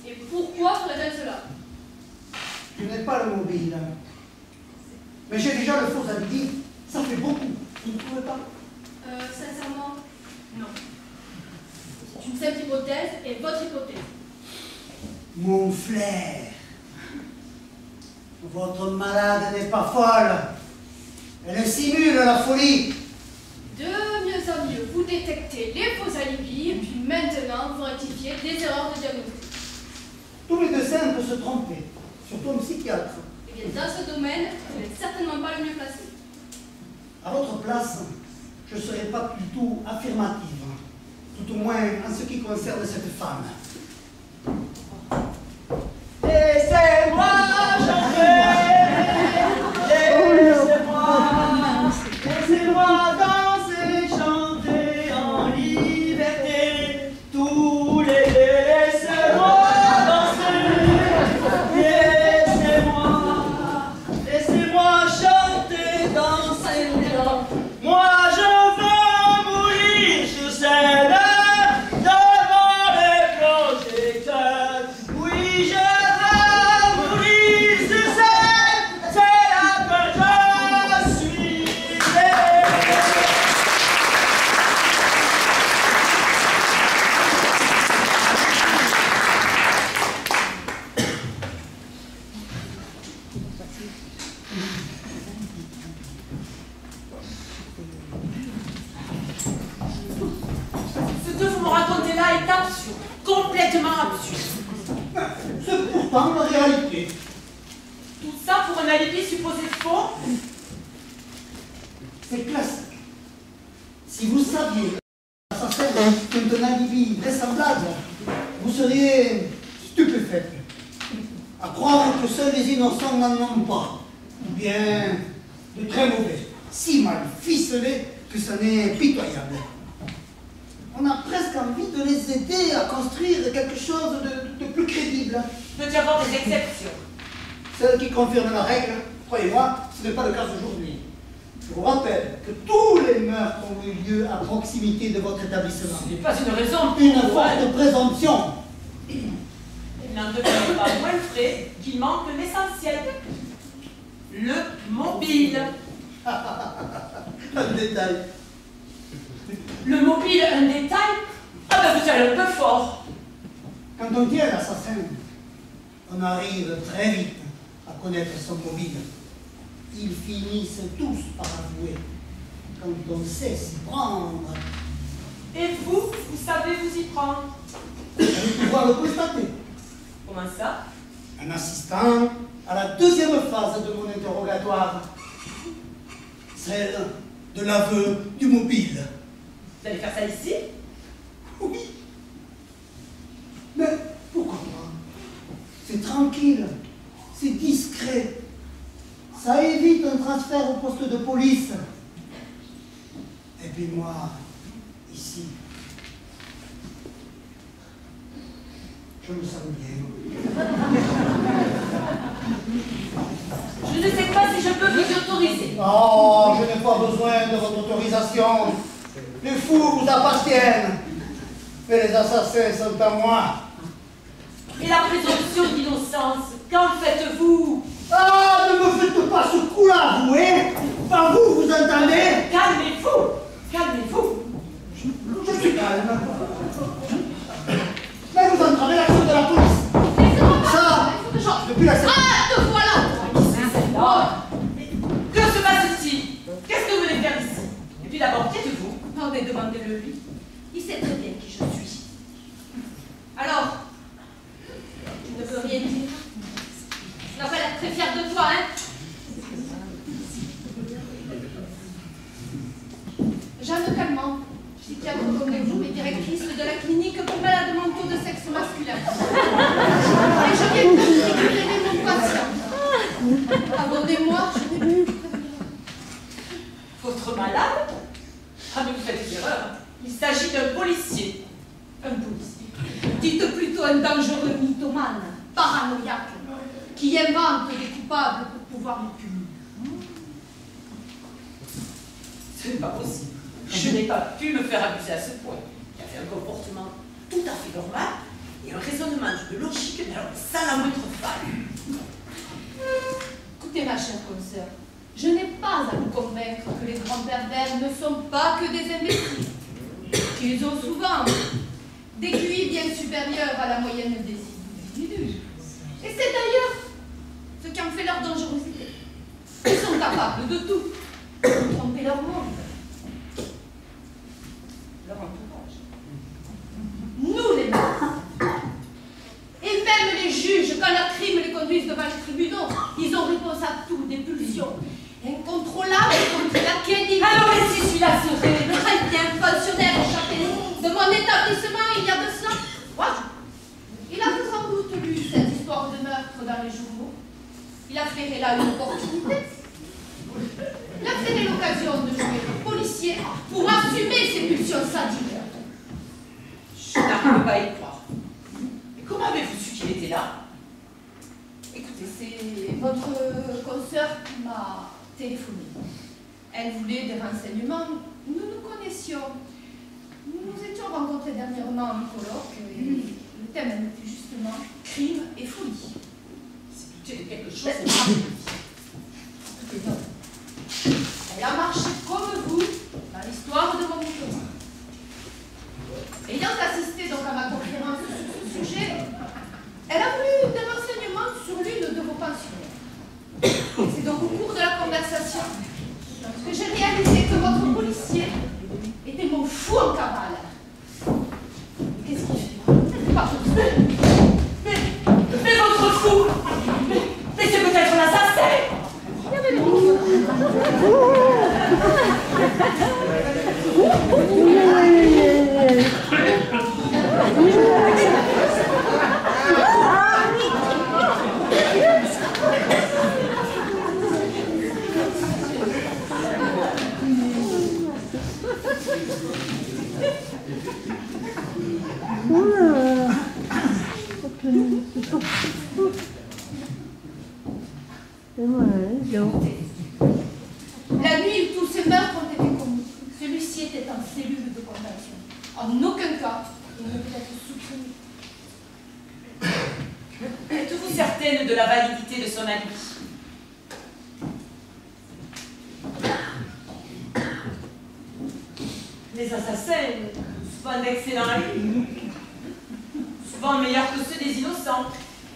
Et pourquoi ferait-elle cela? Tu n'es pas le mobile. Mais j'ai déjà le faux alibi. Ça fait beaucoup. Vous ne trouvez pas? Sincèrement, non. C'est une simple hypothèse et votre hypothèse. Mon flair. Votre malade n'est pas folle. Elle simule la folie. De mieux en mieux, vous détectez les faux alibis, puis maintenant, vous rectifiez des erreurs de diagnostic. Tous les médecins peuvent se tromper, surtout un psychiatre. Eh bien, dans ce domaine, vous n'êtes certainement pas le mieux placé. À votre place, je ne serais pas plutôt affirmative, tout au moins en ce qui concerne cette femme. Laissez-moi chanter, laissez-moi danser, chanter en liberté, tous les deux, laissez-moi danser, laissez-moi chanter, danser, moi je veux mourir sur scène, devant les projecteurs, oui je Ce que vous me racontez là est absurde, complètement absurde. C'est pourtant la réalité. Tout ça pour un alibi supposé faux? C'est classique. Si vous saviez que l'assassin est un alibi vraisemblable, vous seriez stupéfait. À croire que seuls les innocents n'en ont pas. Ou bien de très mauvais, si mal ficelés que ça n'est pitoyable. On a presque envie de les aider à construire quelque chose de plus crédible. Il peut y avoir des exceptions. Celle qui confirme la règle, croyez-moi, ce n'est pas le cas aujourd'hui. Je vous rappelle que tous les meurtres ont eu lieu à proximité de votre établissement. Ce n'est pas une raison Une pour forte présomption. Il n'en demeure pas moins vrai qu'il manque l'essentiel. Le mobile. Un détail. Le mobile, un détail? Ah ben vous allez un peu fort. Quand on tient l'assassin, on arrive très vite à connaître son mobile. Ils finissent tous par avouer quand on sait s'y prendre. Et vous, vous savez vous y prendre. Vous allez pouvoir le constater. Comment ça? En assistant à la deuxième phase de mon interrogatoire, celle de l'aveu du mobile. Vous allez faire ça ici? Oui. Mais pourquoi pas? C'est tranquille, c'est discret. Ça évite un transfert au poste de police. Et puis moi, ici, je me sens bien. Je ne sais pas si je peux vous autoriser. Oh, je n'ai pas besoin de votre autorisation. Les fous vous appartiennent. Mais les assassins sont à moi. Et la présomption d'innocence, qu'en faites-vous? Ah, ne me faites pas ce coup-là, vous, hein? Pas vous, vous entendez? Calmez-vous, calmez-vous. Je suis calme. Mais vous entravez l'action de la police. Laissez-moi pas. Ça, Il faut que depuis la scène. Ah, te voilà. Que se passe-t-il? Qu'est-ce que vous venez faire ici? Et puis d'abord, qui êtes-vous? Oh, mais demandez-le lui. Il sait très bien qui je suis. Alors, tu ne peux rien dire. Tu n'as pas l'air très fière de toi, hein? Jeanne Calment, psychiatre comme vous et directrice de la clinique pour malades mentaux de sexe masculin. Et je viens de révéler mon patient. Abordez-moi, je n'ai plus. Votre malade? Ah, mais vous faites une erreur. Il s'agit d'un policier. Un policier. Dites plutôt un dangereux mythomane, paranoïaque, qui invente des coupables pour pouvoir les punir. Ce n'est pas possible. Je n'ai pas pu me faire abuser à ce point. Il avait un comportement tout à fait normal et un raisonnement d'une logique, mais alors sans la moindre faille. Écoutez, ma chère consoeur, je n'ai pas à vous convaincre que les grands pervers ne sont pas que des imbéciles, qu'ils ont souvent des QI bien supérieurs à la moyenne des individus. Et c'est d'ailleurs ce qui en fait leur dangerosité. Ils sont capables de tout, de tromper leur monde, leur entourage. Nous, les maîtres, et même les juges, quand leurs crimes les conduisent devant les tribunaux, ils ont réponse à tout, des pulsions incontrôlables contre laquelle ils... Alors, et si celui-là serait... Eh bien, fonctionnaire échappé de mon établissement il y a de cela 3 jours. Il a sans doute lu cette histoire de meurtre dans les journaux. Il a flairé là une opportunité. Il a flairé l'occasion de jouer le policier pour assumer ses pulsions sadiques. Je n'arrive pas à y croire. Mais comment avez-vous su qu'il était là? Écoutez, c'est votre consoeur qui m'a téléphoné. Elle voulait des renseignements. Nous nous connaissions. Nous nous étions rencontrés dernièrement en colloque et le thème était justement crime et folie. C'est plutôt quelque chose de Écoutez donc, elle a marché comme vous dans l'histoire de mon métier. Ayant assisté donc à ma conférence sur ce sujet, elle a voulu des renseignements sur l'une de vos pensionnaires. C'est donc au cours de la conversation que j'ai réalisé que votre policier était mon fou en cavale. Qu'est-ce qu'il fait? C'est pas possible. Mais votre fou! Mais c'est peut-être l'assassin! La nuit où tous ces meurtres ont été commis, celui-ci était en cellule de condamnation. En aucun cas, il ne peut être soupçonné. Êtes-vous certaine de la validité de son alibi? Les assassins, souvent d'excellents alibis, souvent meilleurs que ceux des innocents.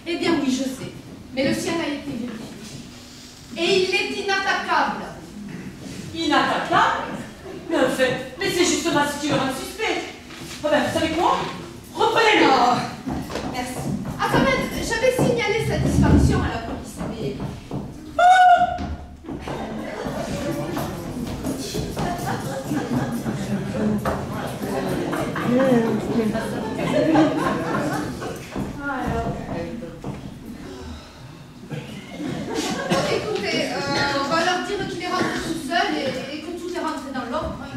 Eh bien oui, je sais. Mais le sien a été vérifié. Et il est inattaquable. Inattaquable? Mais en fait, mais c'est justement ce qui le rend suspect. Oh ben, vous savez quoi? Reprenez-le! Oh, merci. Ah, quand même, j'avais signalé sa disparition à la police, mais... Écoutez, on va leur dire qu'il est rentré tout seul et que tout est rentré dans l'ordre. Hein.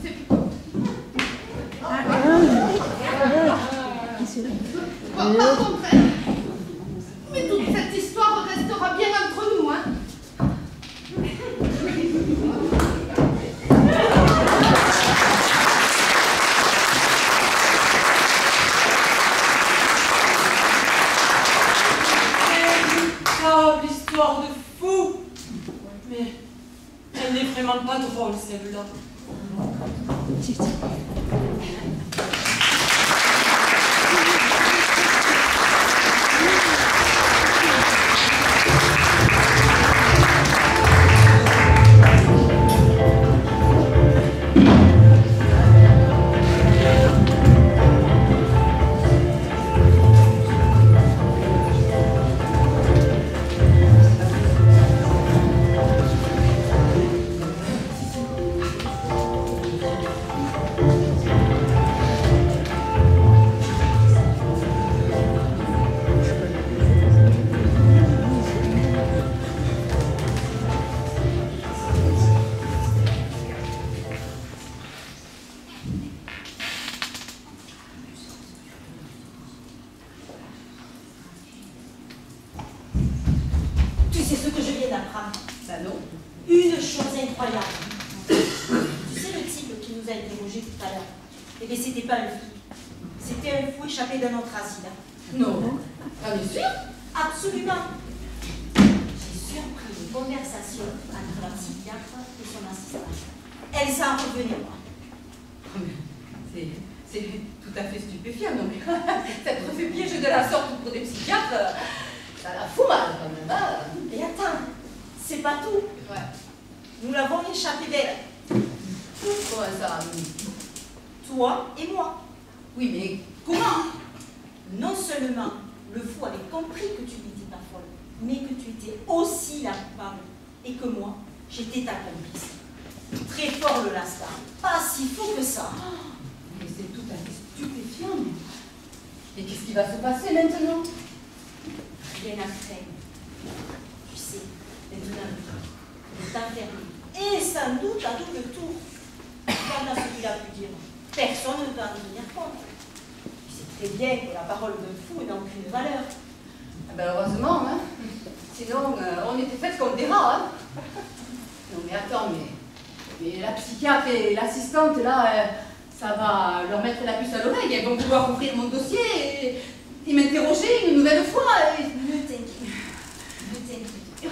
C'est plutôt... Bon, par contre, mais toute cette histoire restera bien entre nous, hein. Histoire de fou! Mais elle n'est vraiment pas drôle, celle-là. incroyable. Tu sais le type qui nous a interrogés tout à l'heure? Eh bien, c'était pas un flic. C'était un fou échappé d'un autre asile. Non. T'en es sûr? Absolument. J'ai surpris une conversation entre la psychiatre et son assistante. Elle s'en revenait pas. C'est tout à fait stupéfiant, non mais s'être fait piéger de la sorte pour des psychiatres, ça la fout mal quand même. Hein. Et attends, c'est pas tout. Ouais. Nous l'avons échappé d'elle. Comment ça? Toi et moi. Oui, mais comment? Non seulement le fou avait compris que tu n'étais pas folle, mais que tu étais aussi la coupable. Et que moi, j'étais ta complice. Très fort le lascar. Pas si fou que ça. Mais c'est tout à fait stupéfiant. Et qu'est-ce qui va se passer maintenant? Rien à craindre. Tu sais, maintenant, il est enfermé. Et sans doute à double tour. Voilà ce qu'il a pu dire. Personne ne va en tenir compte. Tu sais très bien que la parole d'un fou n'a aucune valeur. Ah ben heureusement, hein. Sinon, on était faites comme des rats, hein. Non mais attends, mais la psychiatre et l'assistante, là, ça va leur mettre la puce à l'oreille. Elles vont pouvoir ouvrir mon dossier et m'interroger une nouvelle fois. Ne t'inquiète. Ne t'inquiète.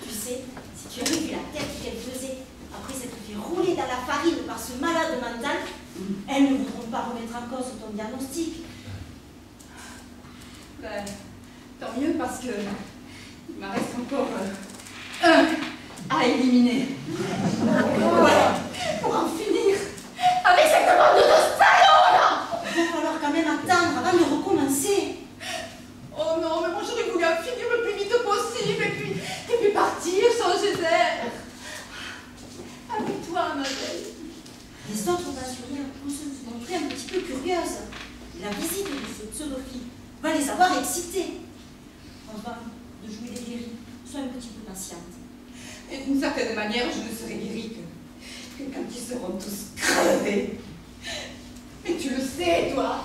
Tu sais, si tu avais vu la tête qu'elle faisait après s'être fait rouler dans la farine par ce malade mental, elles ne voudront pas remettre en cause ton diagnostic. Ben, tant mieux parce que il m'en reste encore un à éliminer. Pour en finir avec cette bande de salauds là. Il va falloir quand même attendre avant de recommencer. Oh non, mais moi j'aurais voulu en finir le plus vite possible et puis partir changer d'air. Avec toi, ma belle. Les autres pensionnaires vont se montrer un petit peu curieuses. La visite de ce pseudo-fille va les avoir excités. Enfin, de jouer des guéris, sois un petit peu patiente. Et d'une certaine manière, je ne serai lyrique que quand ils seront tous crevés. Mais tu le sais, toi.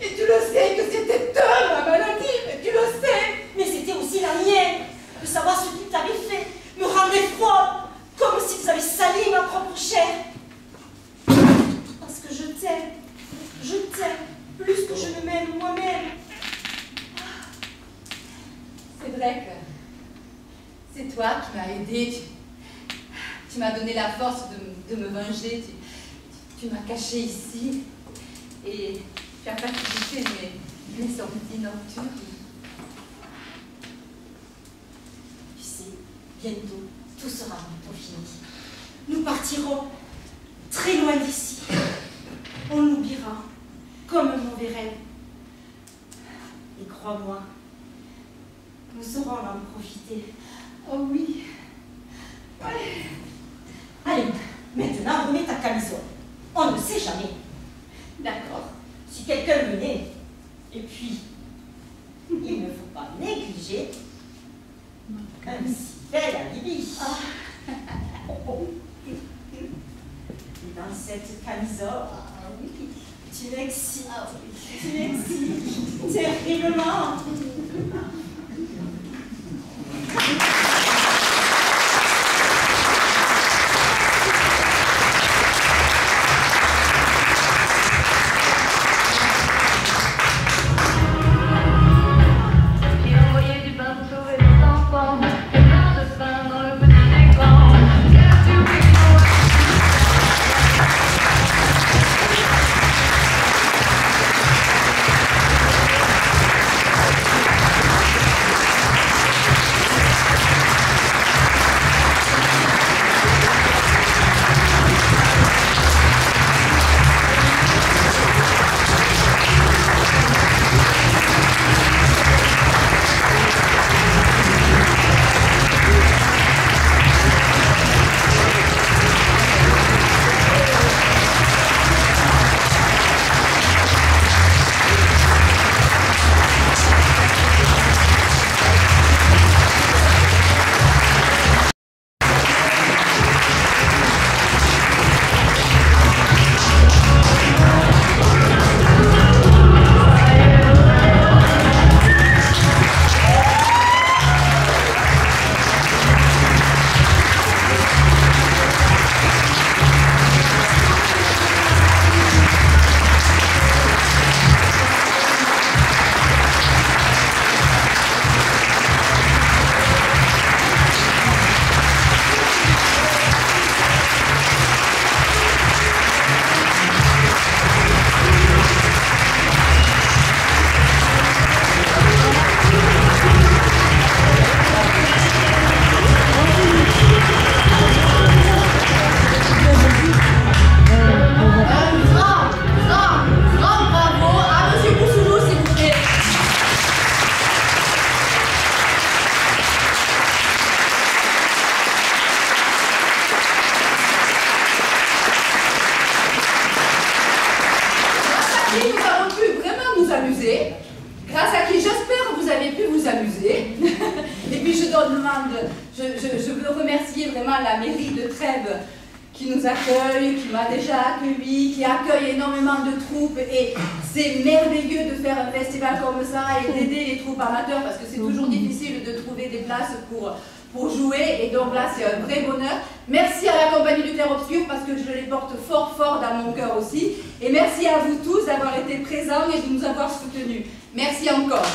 Et tu le sais que c'était eux, ma maladie, mais tu le sais. Mais c'était aussi la mienne. De savoir ce qu'ils t'avaient fait me rendait froide, comme s'ils avaient sali ma propre chair. Parce que je t'aime plus que je ne m'aime moi-même. C'est vrai que c'est toi qui m'as aidée, tu m'as donné la force de me venger, tu m'as caché ici et tu as facilité mes sorties nocturnes. Tu sais, bientôt, tout sera bientôt fini. Nous partirons très loin d'ici. On l'oubliera, comme un mauvais rêve. Et crois-moi, nous saurons en profiter. Oh oui. Ouais. Allez, maintenant remets ta camisole. On ne sait jamais. D'accord. Si quelqu'un venait, et puis, il ne faut pas négliger un si bel alibi. Et dans cette camisole, tu m'excites. Tu m'excites terriblement. amusé, grâce à qui j'espère que vous avez pu vous amuser. Et puis je veux remercier vraiment la mairie de Trèbes qui nous accueille, qui m'a déjà accueilli, qui accueille énormément de troupes, et c'est merveilleux de faire un festival comme ça et d'aider les troupes amateurs parce que c'est toujours difficile de trouver des places pour jouer, et donc là c'est un vrai bonheur. Merci à la compagnie du Clair Obscur parce que je les porte fort fort dans mon cœur aussi, et merci à vous tous d'avoir été présents et de nous avoir soutenus. Merci encore.